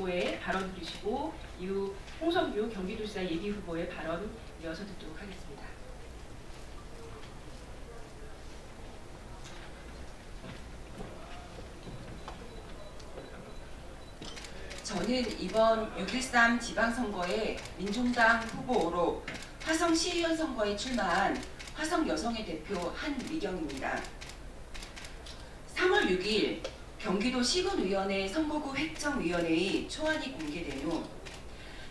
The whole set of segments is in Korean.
후보의 발언 들으시고 이후 홍성규 경기도지사 예비후보의 발언 이어서 듣도록 하겠습니다. 저는 이번 6.13 지방선거에 민중당 후보로 화성 시의원 선거에 출마한 화성 여성의 대표 한미경입니다. 3월 6일 경기도 시군의원회 선거구 획정위원회의 초안이 공개된 후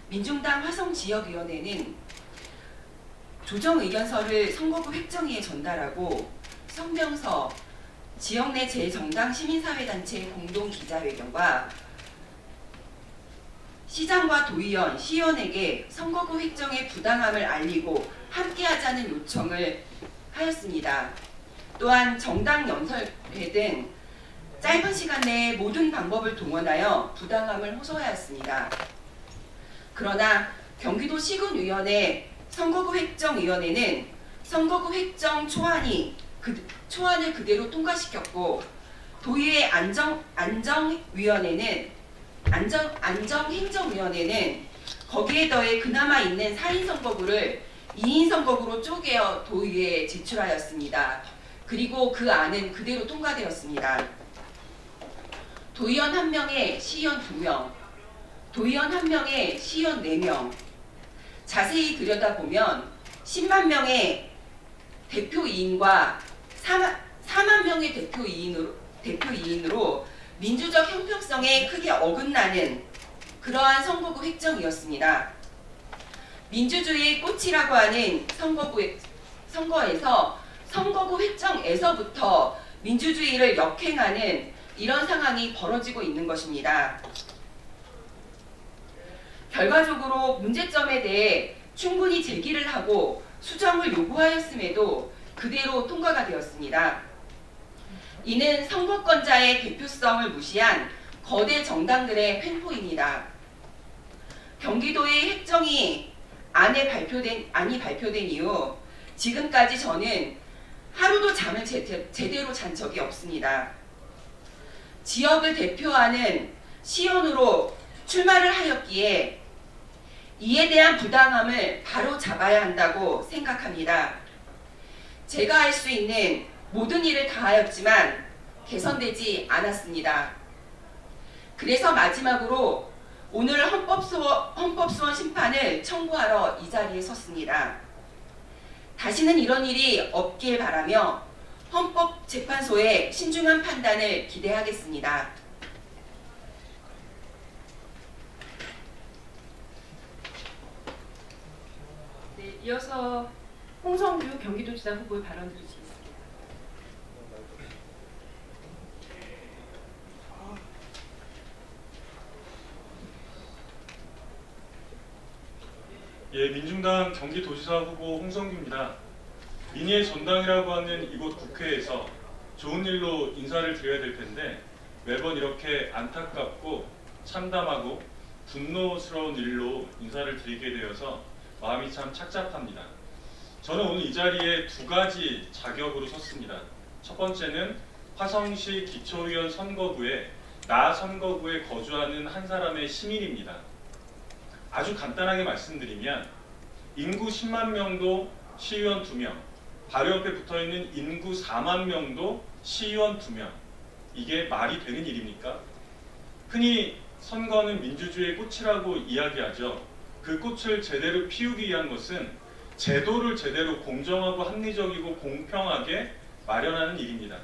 민중당 화성지역위원회는 조정의견서를 선거구 획정위에 전달하고 성명서, 지역 내 제정당 시민사회단체 공동기자회견과 시장과 도의원, 시의원에게 선거구 획정의 부당함을 알리고 함께하자는 요청을 하였습니다. 또한 정당 연설회 등 짧은 시간 내에 모든 방법을 동원하여 부당함을 호소하였습니다. 그러나 경기도 시군의원회 선거구 획정위원회는 선거구 획정 초안을 그대로 통과시켰고 도의회 안정행정위원회는 거기에 더해 그나마 있는 4인 선거구를 2인 선거구로 쪼개어 도의회에 제출하였습니다. 그리고 그 안은 그대로 통과되었습니다. 도의원 1명에 시의원 2명, 도의원 1명에 시의원 4명. 자세히 들여다보면 10만 명의 대표이인과 4만 명의 대표이인으로 민주적 형평성에 크게 어긋나는 그러한 선거구 획정이었습니다. 민주주의의 꽃이라고 하는 선거에서 선거구 획정에서부터 민주주의를 역행하는 이런 상황이 벌어지고 있는 것입니다. 결과적으로 문제점에 대해 충분히 제기를 하고 수정을 요구하였음에도 그대로 통과가 되었습니다. 이는 선거권자의 대표성을 무시한 거대 정당들의 횡포입니다. 경기도의 안이 발표된 이후 지금까지 저는 하루도 잠을 제대로 잔 적이 없습니다. 지역을 대표하는 시의원으로 출마를 하였기에 이에 대한 부당함을 바로 잡아야 한다고 생각합니다. 제가 할 수 있는 모든 일을 다하였지만 개선되지 않았습니다. 그래서 마지막으로 오늘 헌법소원 심판을 청구하러 이 자리에 섰습니다. 다시는 이런 일이 없길 바라며 헌법재판소의 신중한 판단을 기대하겠습니다. 네, 이어서 홍성규 경기도지사 후보의 발언 드리겠습니다. 예, 민중당 경기도지사 후보 홍성규입니다. 민의의 전당이라고 하는 이곳 국회에서 좋은 일로 인사를 드려야 될 텐데 매번 이렇게 안타깝고 참담하고 분노스러운 일로 인사를 드리게 되어서 마음이 참 착잡합니다. 저는 오늘 이 자리에 두 가지 자격으로 섰습니다. 첫 번째는 화성시 기초의원 선거구에 나 선거구에 거주하는 한 사람의 시민입니다. 아주 간단하게 말씀드리면 인구 10만 명도 시의원 2명, 바로 옆에 붙어있는 인구 4만 명도 시의원 2명. 이게 말이 되는 일입니까? 흔히 선거는 민주주의의 꽃이라고 이야기하죠. 그 꽃을 제대로 피우기 위한 것은 제도를 제대로 공정하고 합리적이고 공평하게 마련하는 일입니다.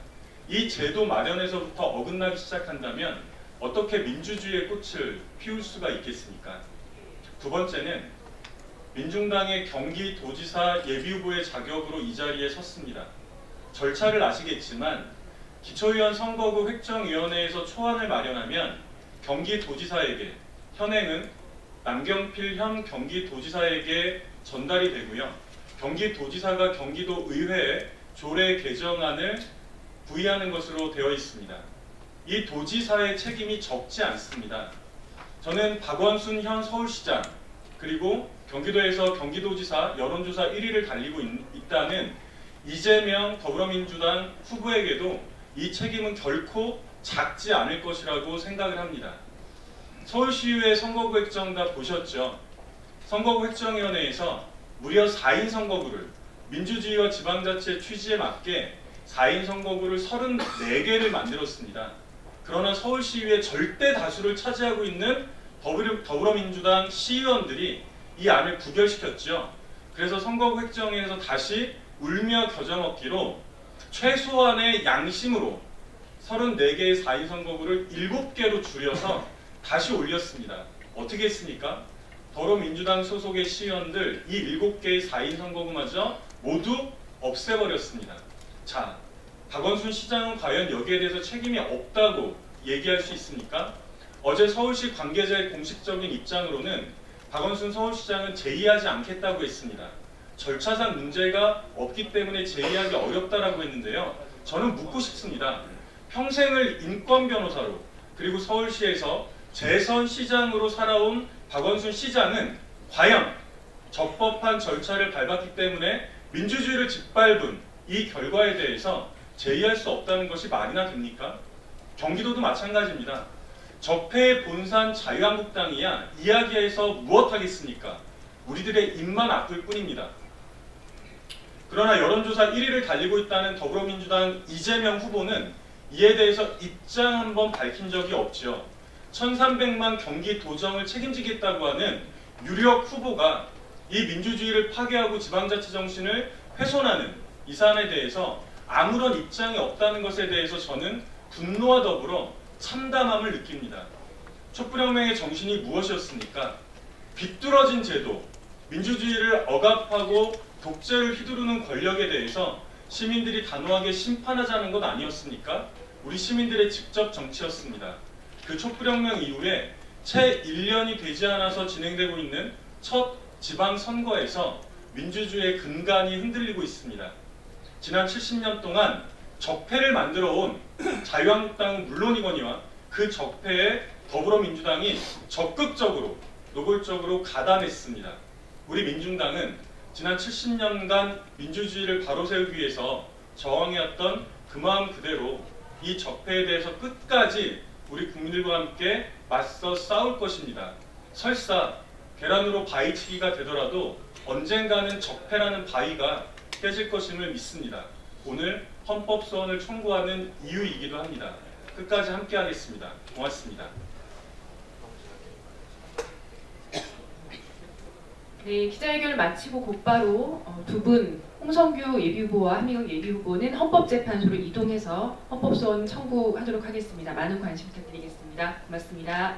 이 제도 마련에서부터 어긋나기 시작한다면 어떻게 민주주의의 꽃을 피울 수가 있겠습니까? 두 번째는 민중당의 경기도지사 예비후보의 자격으로 이 자리에 섰습니다. 절차를 아시겠지만 기초의원 선거구 획정위원회에서 초안을 마련하면 경기도지사에게, 현행은 남경필 현 경기도지사에게 전달이 되고요. 경기도지사가 경기도의회에 조례 개정안을 부의하는 것으로 되어 있습니다. 이 도지사의 책임이 적지 않습니다. 저는 박원순 현 서울시장 그리고 경기도에서 경기도지사 여론조사 1위를 달리고 있다는 이재명 더불어민주당 후보에게도 이 책임은 결코 작지 않을 것이라고 생각을 합니다. 서울시의회 선거구 획정 다 보셨죠? 선거구 획정위원회에서 무려 4인 선거구를 민주주의와 지방자치의 취지에 맞게 4인 선거구를 34개를 만들었습니다. 그러나 서울시의회 절대 다수를 차지하고 있는 더불어민주당 시의원들이 이 안을 부결시켰죠. 그래서 선거구 획정위에서 다시 울며 겨자 먹기로 최소한의 양심으로 34개의 4인 선거구를 7개로 줄여서 다시 올렸습니다. 어떻게 했습니까? 더불어민주당 소속의 시의원들 이 7개의 4인 선거구마저 모두 없애버렸습니다. 자, 박원순 시장은 과연 여기에 대해서 책임이 없다고 얘기할 수 있습니까? 어제 서울시 관계자의 공식적인 입장으로는 박원순 서울시장은 제의하지 않겠다고 했습니다. 절차상 문제가 없기 때문에 제의하기 어렵다라고 했는데요. 저는 묻고 싶습니다. 평생을 인권 변호사로 그리고 서울시에서 재선 시장으로 살아온 박원순 시장은 과연 적법한 절차를 밟았기 때문에 민주주의를 짓밟은 이 결과에 대해서 제의할 수 없다는 것이 말이나 됩니까? 경기도도 마찬가지입니다. 적폐의 본산 자유한국당이야 이야기해서 무엇하겠습니까? 우리들의 입만 아플 뿐입니다. 그러나 여론조사 1위를 달리고 있다는 더불어민주당 이재명 후보는 이에 대해서 입장 한번 밝힌 적이 없죠. 1300만 경기 도정을 책임지겠다고 하는 유력 후보가 이 민주주의를 파괴하고 지방자치 정신을 훼손하는 이 사안에 대해서 아무런 입장이 없다는 것에 대해서 저는 분노와 더불어 참담함을 느낍니다. 촛불혁명의 정신이 무엇이었습니까? 비뚤어진 제도, 민주주의를 억압하고 독재를 휘두르는 권력에 대해서 시민들이 단호하게 심판하자는 것 아니었습니까? 우리 시민들의 직접 정치였습니다. 그 촛불혁명 이후에 채 1년이 되지 않아서 진행되고 있는 첫 지방선거에서 민주주의의 근간이 흔들리고 있습니다. 지난 70년 동안 적폐를 만들어온 자유한국당은 물론이거니와 그 적폐에 더불어민주당이 적극적으로 노골적으로 가담했습니다. 우리 민중당은 지난 70년간 민주주의를 바로세우기 위해서 저항해왔던 그 마음 그대로 이 적폐에 대해서 끝까지 우리 국민들과 함께 맞서 싸울 것입니다. 설사 계란으로 바위치기가 되더라도 언젠가는 적폐라는 바위가 깨질 것임을 믿습니다. 오늘 헌법소원을 청구하는 이유이기도 합니다. 끝까지 함께 하겠습니다. 고맙습니다. 네, 기자회견을 마치고 곧바로 두 분 홍성규 예비후보와 한미경 예비후보는 헌법재판소로 이동해서 헌법소원 청구하도록 하겠습니다. 많은 관심 부탁드리겠습니다. 고맙습니다.